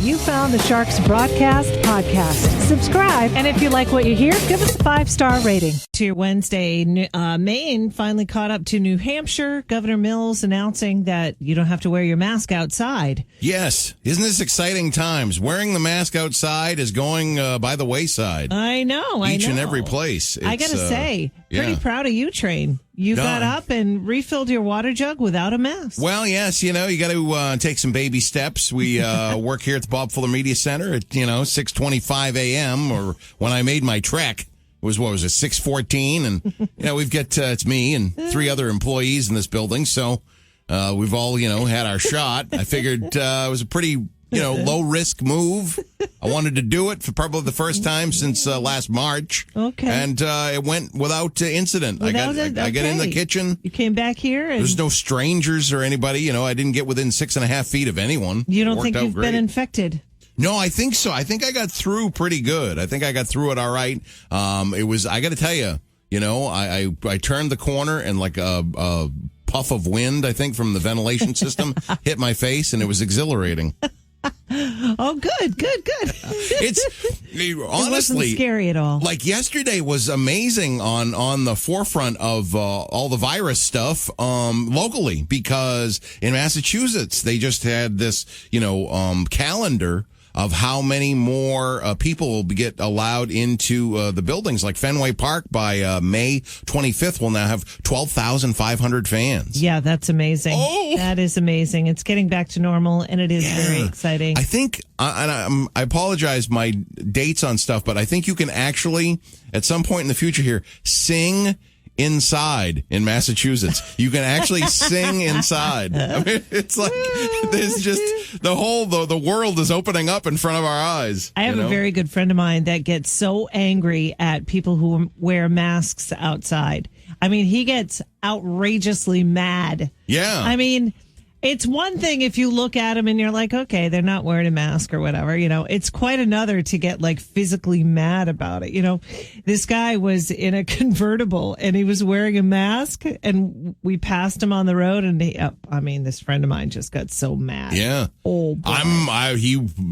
You found the Sharks Broadcast podcast. Subscribe, and if you like what you hear, give us a 5-star rating. To your Wednesday, Maine finally caught up to New Hampshire. Governor Mills announcing that you don't have to wear your mask outside. Yes. Isn't this exciting times? Wearing the mask outside is going by the wayside. I know. Each and every place. I got to say, pretty proud of you, Train. You got up and refilled your water jug without a mask. Well, yes, you got to take some baby steps. We work here at the Bob Fuller Media Center at, 6:25 a.m. or when I made my trek. It was 6:14, and we've got it's me and 3 other employees in this building, so we've all had our shot. I figured it was a pretty low risk move. I wanted to do it for probably the first time since last March. Okay, and it went without incident. I got in the kitchen. You came back here, and there's no strangers or anybody. I didn't get within 6.5 feet of anyone. You don't think you've been infected? No, I think so. I think I got through pretty good. I think I got through it all right. It was, I got to tell you, I turned the corner and like a puff of wind, I think, from the ventilation system hit my face, and it was exhilarating. Oh, good. It's honestly, it wasn't scary at all. Like yesterday was amazing on the forefront of all the virus stuff locally, because in Massachusetts they just had this calendar of how many more people will get allowed into the buildings. Like Fenway Park by May 25th will now have 12,500 fans. Yeah, that's amazing. Oh. That is amazing. It's getting back to normal, and it is very exciting. I think, I apologize my dates on stuff, but I think you can actually, at some point in the future here, sing inside in Massachusetts. You can actually sing inside. I mean, it's like there's just the world is opening up in front of our eyes. I have a very good friend of mine that gets so angry at people who wear masks outside. I mean, he gets outrageously mad. Yeah. I mean, it's one thing if you look at them and you're like, okay, they're not wearing a mask or whatever. It's quite another to get like physically mad about it. This guy was in a convertible and he was wearing a mask, and we passed him on the road, and this friend of mine just got so mad. Yeah. Oh, boy.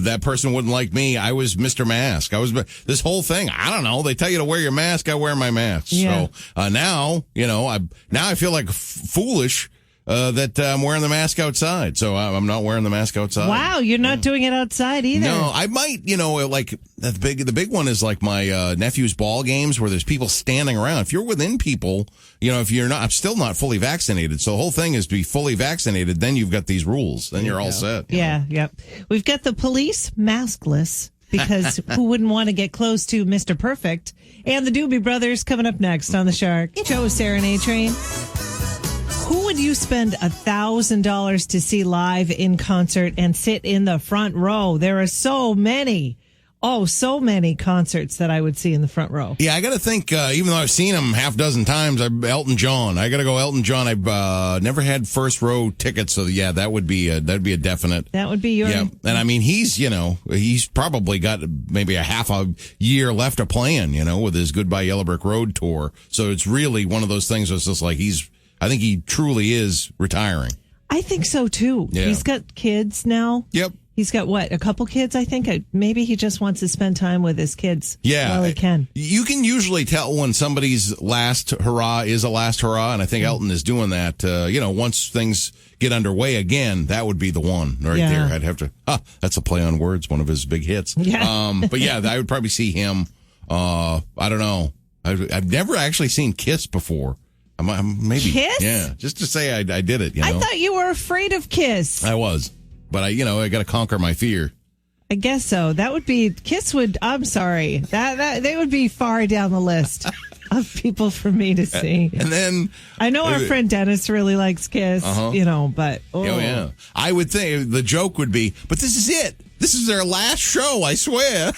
That person wouldn't like me. I was Mr. Mask. I was this whole thing. I don't know. They tell you to wear your mask. I wear my mask. Yeah. So now I feel like foolish. That I'm wearing the mask outside. So I'm not wearing the mask outside. Wow, you're not doing it outside either. No, I might, like the big one is like my nephew's ball games where there's people standing around. If you're within people, if you're not, I'm still not fully vaccinated. So the whole thing is to be fully vaccinated. Then you've got these rules. Then you're all set. Yeah, yep. We've got the police maskless, because who wouldn't want to get close to Mr. Perfect? And the Doobie Brothers coming up next on the Shark. Joe Serenade Train. Who would you spend $1,000 to see live in concert and sit in the front row? There are so many concerts that I would see in the front row. Yeah, I got to think, even though I've seen him half dozen times, Elton John. I got to go Elton John. I've never had first row tickets, so yeah, that'd be a definite. That would be your. Yeah, and I mean, he's probably got maybe a half a year left of playing, with his Goodbye Yellow Brick Road tour. So it's really one of those things that's just like I think he truly is retiring. I think so, too. Yeah. He's got kids now. Yep. He's got, a couple kids, I think? Maybe he just wants to spend time with his kids while he can. You can usually tell when somebody's last hurrah is a last hurrah, and I think Elton is doing that. Once things get underway again, that would be the one right there. I'd have to, that's a play on words, one of his big hits. Yeah. But yeah, I would probably see him, I don't know. I've never actually seen Kiss before. Maybe. Kiss? Yeah, just to say I did it. I thought you were afraid of Kiss. I was, but I got to conquer my fear. I guess so. That would be Kiss. I'm sorry, that they would be far down the list of people for me to see. And then I know our friend Dennis really likes Kiss. But oh yeah, I would think the joke would be, but this is it. This is their last show, I swear.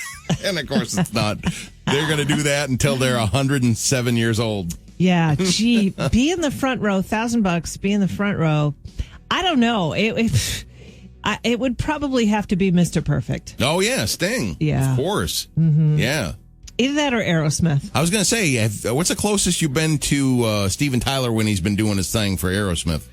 And of course, it's not. They're going to do that until they're 107 years old. Yeah, gee, be in the front row, $1,000, be in the front row. I don't know. It would probably have to be Mr. Perfect. Oh, yeah, Sting. Yeah. Of course. Mm-hmm. Yeah. Either that or Aerosmith. I was going to say, what's the closest you've been to Steven Tyler when he's been doing his thing for Aerosmith?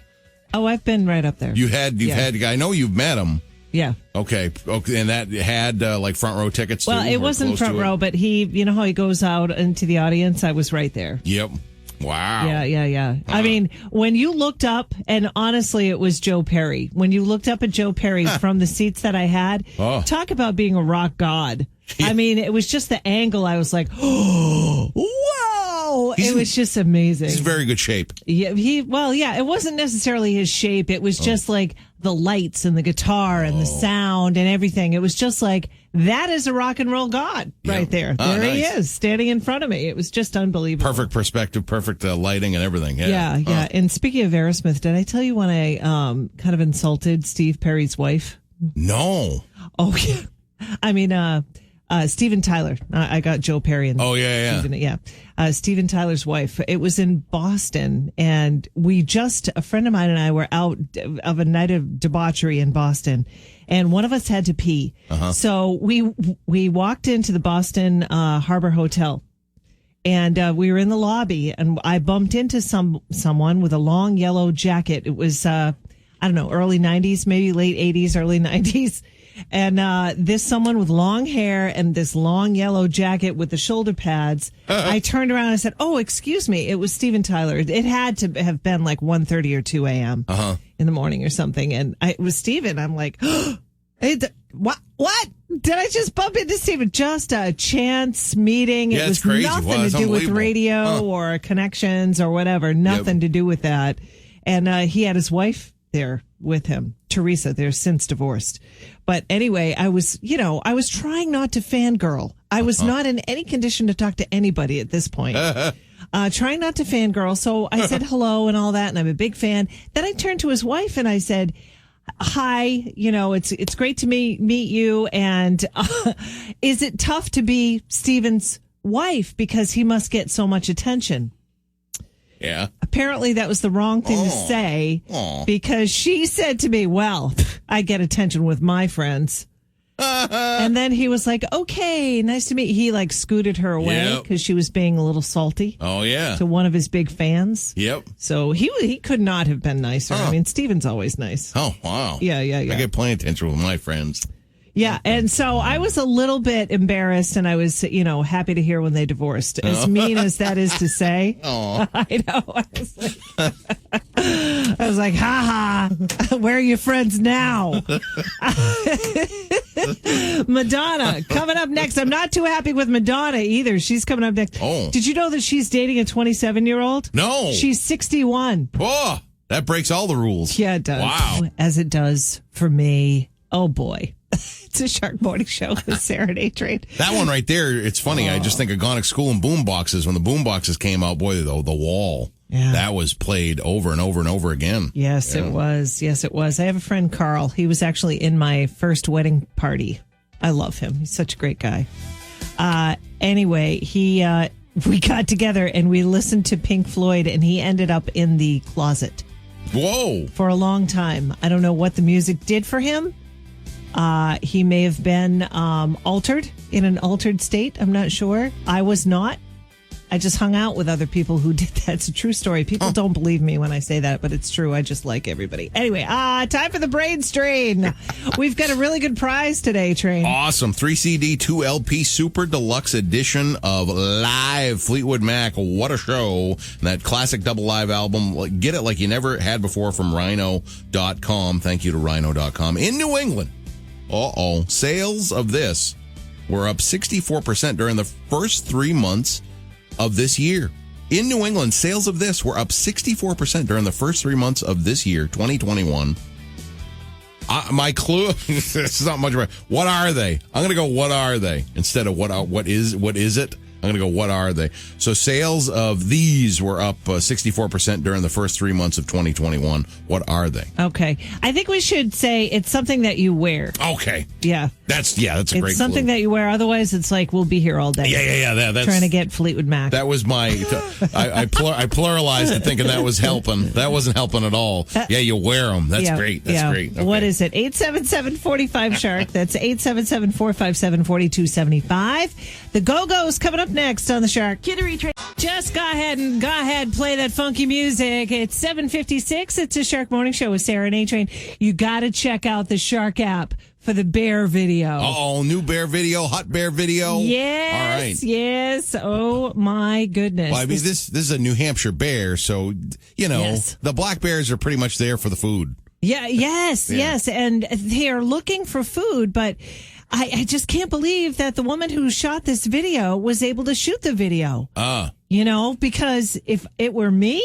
Oh, I've been right up there. You've had. I know you've met him. Yeah. Okay, and that had like front row tickets. Well, too, it or wasn't close front to it? row, but you know how he goes out into the audience? I was right there. Yep. Wow. Yeah. I mean, when you looked up, and honestly, it was Joe Perry. When you looked up at Joe Perry from the seats that I had, talk about being a rock god. Yeah. I mean, it was just the angle. I was like, oh, whoa. It was just amazing. He's in very good shape. Yeah, it wasn't necessarily his shape. It was just like the lights and the guitar and the sound and everything. It was just like, that is a rock and roll god right there. There he is, standing in front of me. It was just unbelievable. Perfect perspective, perfect lighting and everything. Yeah. And speaking of Aerosmith, did I tell you when I kind of insulted Steve Perry's wife? No. Oh, yeah. I mean, Steven Tyler. I got Joe Perry and Steven Tyler's wife. It was in Boston, and a friend of mine and I were out of a night of debauchery in Boston, and one of us had to pee. So we walked into the Boston Harbor Hotel, and we were in the lobby, and I bumped into someone with a long yellow jacket. It was I don't know, early 90s, maybe late 80s, early 90s. And this someone with long hair and this long yellow jacket with the shoulder pads. I turned around and said, "Oh, excuse me." It was Steven Tyler. It had to have been like 1:30 or 2 a.m. In the morning or something. And it was Steven. I'm like, hey, what? Did I just bump into Steven? Just a chance meeting. Yeah, it was crazy. nothing to do with radio or connections or whatever. Nothing to do with that. And he had his wife there with him, Teresa. They're since divorced. But anyway, I was trying not to fangirl. I was not in any condition to talk to anybody at this point. Trying not to fangirl. So I said hello and all that, and I'm a big fan. Then I turned to his wife and I said, "Hi, it's great to meet you. And is it tough to be Steven's wife because he must get so much attention?" Yeah. Apparently that was the wrong thing to say because she said to me, "Well, I get attention with my friends." And then he was like, "Okay, nice to meet you." He like scooted her away because she was being a little salty. Oh, yeah. To one of his big fans. Yep. So he could not have been nicer. I mean, Steven's always nice. Oh, wow. Yeah. I get plenty of attention with my friends. Yeah, and so I was a little bit embarrassed, and I was, happy to hear when they divorced. As mean as that is to say, I know. I was like, ha ha, where are your friends now? Madonna coming up next. I'm not too happy with Madonna either. She's coming up next. Oh. Did you know that she's dating a 27-year-old? No. She's 61. Oh, that breaks all the rules. Yeah, it does. Wow. As it does for me. Oh, boy. It's a Shark Morning Show with Sarah and A-Train. That one right there, it's funny. I just think of Gonic School and boomboxes. When the boomboxes came out, boy, the wall, that was played over and over and over again. Yes, it was. Yes, it was. I have a friend, Carl. He was actually in my first wedding party. I love him. He's such a great guy. Anyway, we got together and we listened to Pink Floyd, and he ended up in the closet. Whoa. For a long time. I don't know what the music did for him. He may have been altered, in an altered state. I'm not sure. I was not. I just hung out with other people who did that. It's a true story. People don't believe me when I say that, but it's true. I just like everybody. Anyway, time for the brain strain. We've got a really good prize today, Train. Awesome. 3 CD, 2 LP, super deluxe edition of Live Fleetwood Mac. What a show. That classic double live album. Get it like you never had before from Rhino.com. Thank you to Rhino.com. In New England. Sales of this were up 64% during the first 3 months of this year. In New England, sales of this were up 64% during the first 3 months of this year, 2021. My clue, it's not much. What are they? I'm going to go, what are they? Instead of what is it? I'm going to go, what are they? So sales of these were up 64% during the first 3 months of 2021. What are they? Okay. I think we should say it's something that you wear. Okay. Yeah. That's a great It's something clue. that you wear. Otherwise, it's like we'll be here all day. Yeah. That's trying to get Fleetwood Mac. That was my. I pluralized it, thinking that was helping. That wasn't helping at all. Yeah, you wear them. That's great. That's great. Okay. What is it? 877-45 Shark. That's 877-457-4275. The Go-Go's coming up next on the Shark. Kittery Train. Just go ahead, play that funky music. It's 7:56. It's a Shark Morning Show with Sarah and A-Train. You got to check out the Shark app for the bear video. Oh, new bear video, hot bear video. Yes. All right. Yes. Oh my goodness. Well, I mean, this is a New Hampshire bear, so Yes. the black bears are pretty much there for the food. Yeah. Yes. And they are looking for food, but I just can't believe that the woman who shot this video was able to shoot the video. Because if it were me,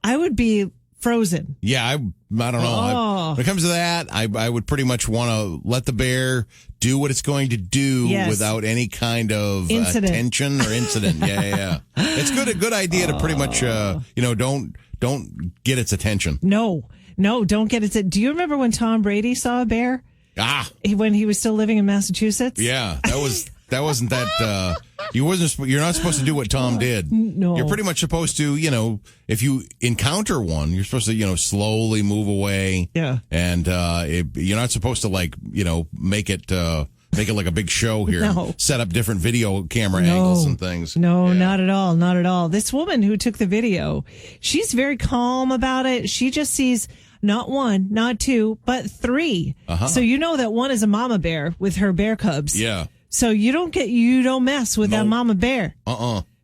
I would be frozen. Yeah, I don't know. When it comes to that, I would pretty much want to let the bear do what it's going to do without any kind of attention or incident. Yeah. It's a good idea to pretty much, don't get its attention. No, don't get it. Do you remember when Tom Brady saw a bear? When he was still living in Massachusetts? Yeah, that wasn't that. You're not supposed to do what Tom did. No. You're pretty much supposed to, if you encounter one, you're supposed to, slowly move away. Yeah. And you're not supposed to make it like a big show here. No. Set up different video camera angles and things. No, not at all. Not at all. This woman who took the video, she's very calm about it. She just sees not one, not two, but three. So you know that one is a mama bear with her bear cubs. Yeah. So you don't mess with that mama bear.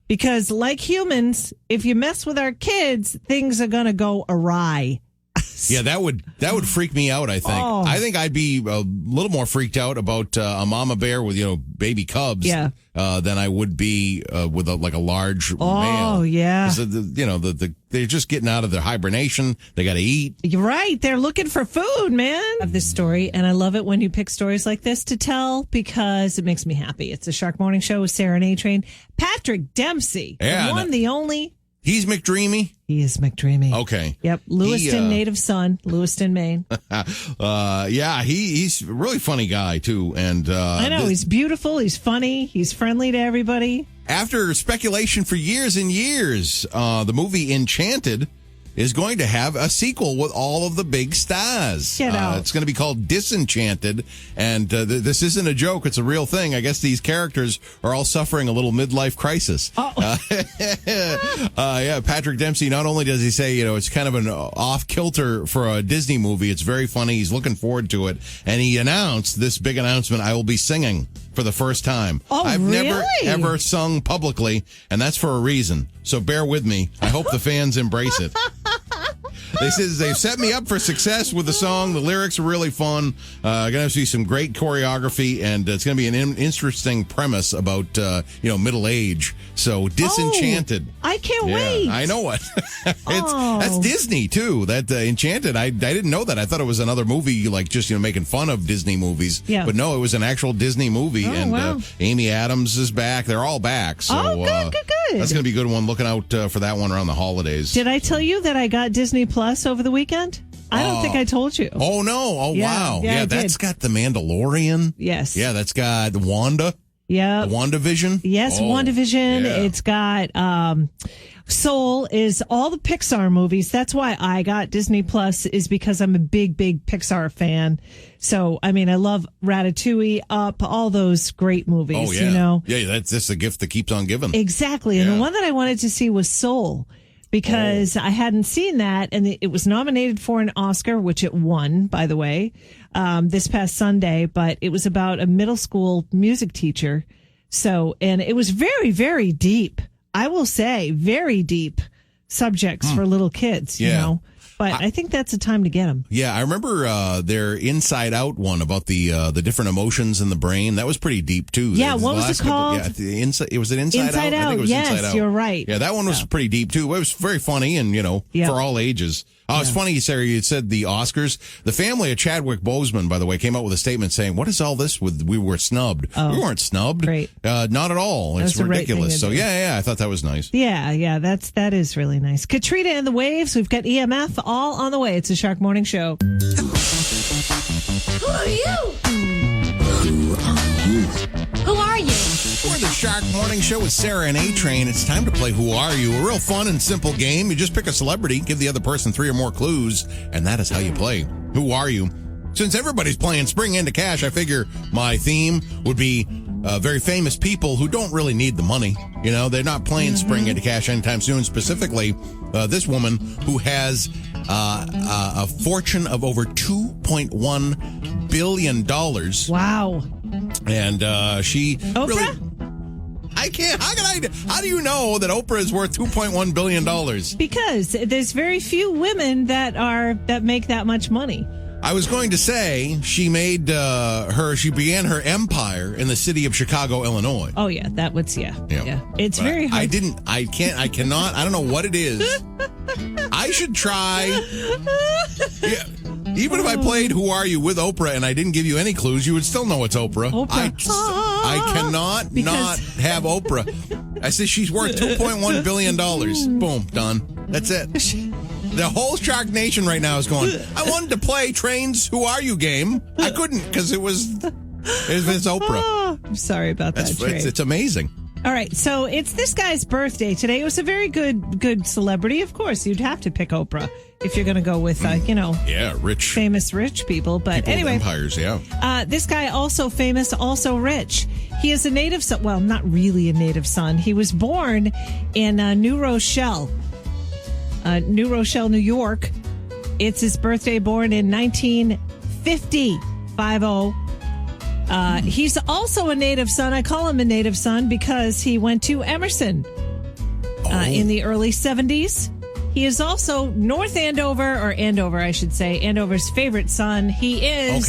Because like humans, if you mess with our kids, things are going to go awry. Yeah, that would freak me out, I think. I think I'd be a little more freaked out about a mama bear with, baby cubs than I would be with a large male. Oh, yeah. They're just getting out of their hibernation. They got to eat. You're right. They're looking for food, man. I have this story, and I love it when you pick stories like this to tell because it makes me happy. It's a Shark Morning Show with Sarah and A-Train. Patrick Dempsey, the one, the only. He's McDreamy? He is McDreamy. Okay. Yep. Lewiston native son, Lewiston, Maine. He's a really funny guy, too. And I know. He's beautiful. He's funny. He's friendly to everybody. After speculation for years and years, the movie Enchanted is going to have a sequel with all of the big stars. Get out. It's going to be called Disenchanted, and this isn't a joke. It's a real thing. I guess these characters are all suffering a little midlife crisis. Patrick Dempsey, not only does he say, it's kind of an off-kilter for a Disney movie, it's very funny. He's looking forward to it, and he announced this big announcement, I will be singing for the first time. I've never, ever sung publicly, and that's for a reason. So bear with me. I hope the fans embrace it. They've set me up for success with the song. The lyrics are really fun. Going to see some great choreography, and it's going to be an interesting premise about middle age. So Disenchanted. I can't wait. I know it. That's Disney too. That Enchanted. I didn't know that. I thought it was another movie, like just making fun of Disney movies. Yeah. But no, it was an actual Disney movie, Amy Adams is back. They're all back. So good. That's going to be a good one. Looking out for that one around the holidays. Did I tell you that I got Disney Plus over the weekend? I don't think I told you. Oh, no. Oh, wow. Yeah, that's got The Mandalorian. Yes. Yeah, that's got Wanda. Yeah. WandaVision. Yes, WandaVision. Yeah. It's got Soul, is all the Pixar movies. That's why I got Disney Plus, is because I'm a big Pixar fan. So, I mean, I love Ratatouille, Up, all those great movies, Oh, yeah. Yeah, that's just a gift that keeps on giving. Exactly. And the one that I wanted to see was Soul, because I hadn't seen that, and it was nominated for an Oscar, which it won, by the way, this past Sunday, but it was about a middle school music teacher. So, and it was very, very deep. I will say, very deep subjects for little kids, you know. But I think that's a time to get them. Yeah, I remember their Inside Out one about the different emotions in the brain. That was pretty deep too. Yeah, what was it called? It was an Inside Out. I think it was Inside Out. You're right. Yeah, that one was pretty deep too. It was very funny and for all ages. Oh, it's funny, Sarah, you said the Oscars. The family of Chadwick Boseman, by the way, came out with a statement saying, what is all this with we were snubbed? We weren't snubbed. Great. Not at all. It's ridiculous. So, I thought that was nice. Yeah, that is really nice. Katrina and the Waves, we've got EMF all on the way. It's a Shark Morning Show. Who are you? Who are you? We're the Shark Morning Show with Sarah and A-Train. It's time to play Who Are You? A real fun and simple game. You just pick a celebrity, give the other person 3 or more clues, and that is how you play Who Are You? Since everybody's playing Spring Into Cash, I figure my theme would be very famous people who don't really need the money. You know, they're not playing spring into cash anytime soon. Specifically, this woman who has a fortune of over $2.1 billion. Wow. And she Oprah? really... I can't. How do you know that Oprah is worth $2.1 billion? Because there's very few women that make that much money. I was going to say she began her empire in the city of Chicago, Illinois. Oh yeah, that was yeah. It's But very hard. I cannot. I don't know what it is. I should try. Yeah. Even if I played Who Are You with Oprah and I didn't give you any clues, you would still know it's Oprah. I cannot not have Oprah. I said she's worth $2.1 billion. Boom, done. That's it. The whole Shark Nation right now is going, I wanted to play Train's Who Are You game. I couldn't because it's Oprah. I'm sorry about that, Trey. It's amazing. All right, so it's this guy's birthday today. It was a very good celebrity. Of course, you'd have to pick Oprah if you're going to go with, rich, famous rich people. But people anyway, empires, yeah. This guy also famous, also rich. He is a native son. Well, not really a native son. He was born in New Rochelle, New York. It's his birthday, born in 1950. 50. He's also a native son. I call him a native son because he went to Emerson in the early 70s. He is also North Andover, I should say, Andover's favorite son. He is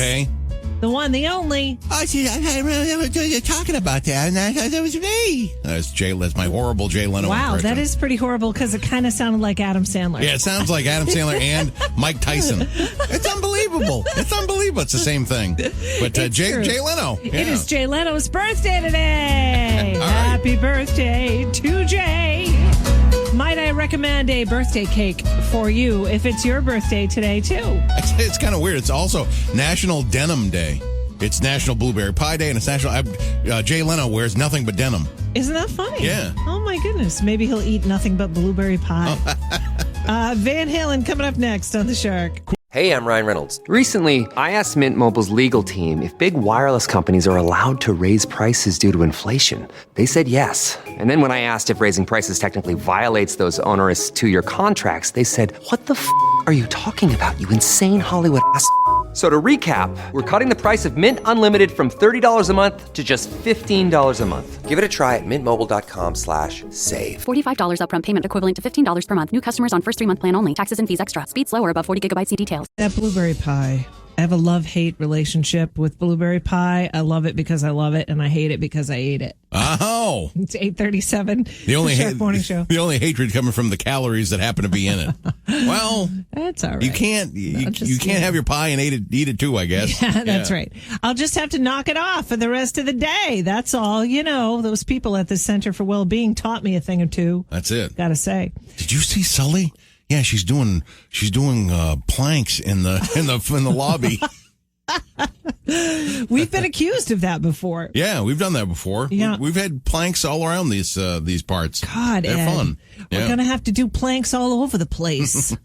the one, the only. Oh, see, I remember you talking about that, and I thought that was me. That's my horrible Jay Leno Wow, impression. that is pretty horrible because it kind of sounded like Adam Sandler. Yeah, it sounds like Adam Sandler and Mike Tyson. It's unbelievable. It's the same thing. But Jay Leno. Yeah. It is Jay Leno's birthday today. Happy birthday to Jay. Might I recommend a birthday cake for you if it's your birthday today, too? It's kind of weird. It's also National Denim Day. It's National Blueberry Pie Day, and it's National... Jay Leno wears nothing but denim. Isn't that funny? Yeah. Oh, my goodness. Maybe he'll eat nothing but blueberry pie. Van Halen coming up next on The Shark. Hey, I'm Ryan Reynolds. Recently, I asked Mint Mobile's legal team if big wireless companies are allowed to raise prices due to inflation. They said yes. And then when I asked if raising prices technically violates those onerous 2-year contracts, they said, "What the f*** are you talking about, you insane Hollywood ass?" So to recap, we're cutting the price of Mint Unlimited from $30 a month to just $15 a month. Give it a try at mintmobile.com/save. $45 upfront payment equivalent to $15 per month. New customers on first 3-month plan only. Taxes and fees extra. Speed slower above 40 gigabytes. See details. That blueberry pie. I have a love-hate relationship with blueberry pie. I love it because I love it, and I hate it because I ate it. Oh. It's 8:37. The only morning show. The only hatred coming from the calories that happen to be in it. Well, that's all right. You can't have your pie and eat it too, I guess. Yeah, that's right. I'll just have to knock it off for the rest of the day. That's all. You know, those people at the Center for Wellbeing taught me a thing or two. That's it. Gotta say. Did you see Sully? Yeah, she's doing planks in the lobby. We've been accused of that before. Yeah, we've done that before. Yeah. We've had planks all around these parts. God, they're Ed, fun. We're going to have to do planks all over the place.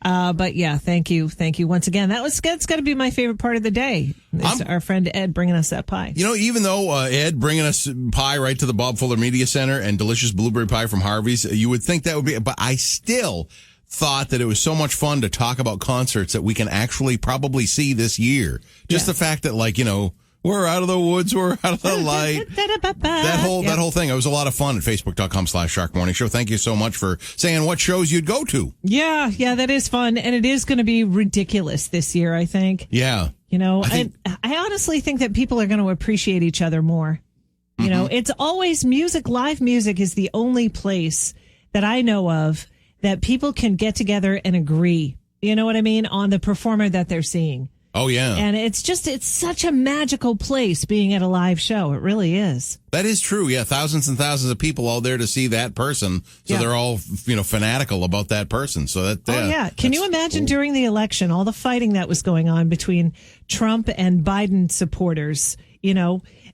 But yeah, thank you once again. That's got to be my favorite part of the day. It's our friend Ed bringing us that pie. You know, even though Ed bringing us pie right to the Bob Fuller Media Center and delicious blueberry pie from Harvey's, you would think that would be, but I still thought that it was so much fun to talk about concerts that we can actually probably see this year. Just the fact that, like, you know, we're out of the woods, we're out of the light. That whole thing. It was a lot of fun at Facebook.com/Shark Morning Show. Thank you so much for saying what shows you'd go to. Yeah, that is fun. And it is going to be ridiculous this year, I think. Yeah. You know, I honestly think that people are going to appreciate each other more. You know, it's always music. Live music is the only place that I know of that people can get together and agree, you know what I mean, on the performer that they're seeing. Oh, yeah. And it's such a magical place being at a live show. It really is. That is true. Yeah. Thousands and thousands of people all there to see that person. So they're all, fanatical about that person. So that, Can you imagine during the election, all the fighting that was going on between Trump and Biden supporters,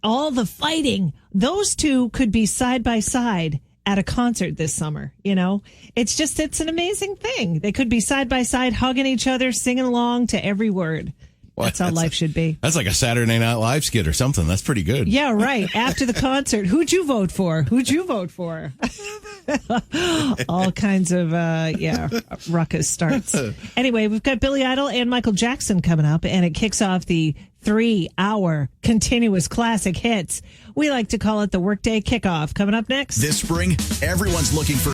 all the fighting, those two could be side by side at a concert this summer. It's an amazing thing. They could be side by side, hugging each other, singing along to every word. That's how life should be. That's like a Saturday Night Live skit or something. That's pretty good. Yeah, right. After the concert, who'd you vote for? Who'd you vote for? All kinds of, ruckus starts. Anyway, we've got Billy Idol and Michael Jackson coming up, and it kicks off the 3-hour continuous classic hits. We like to call it the Workday Kickoff. Coming up next. This spring, everyone's looking for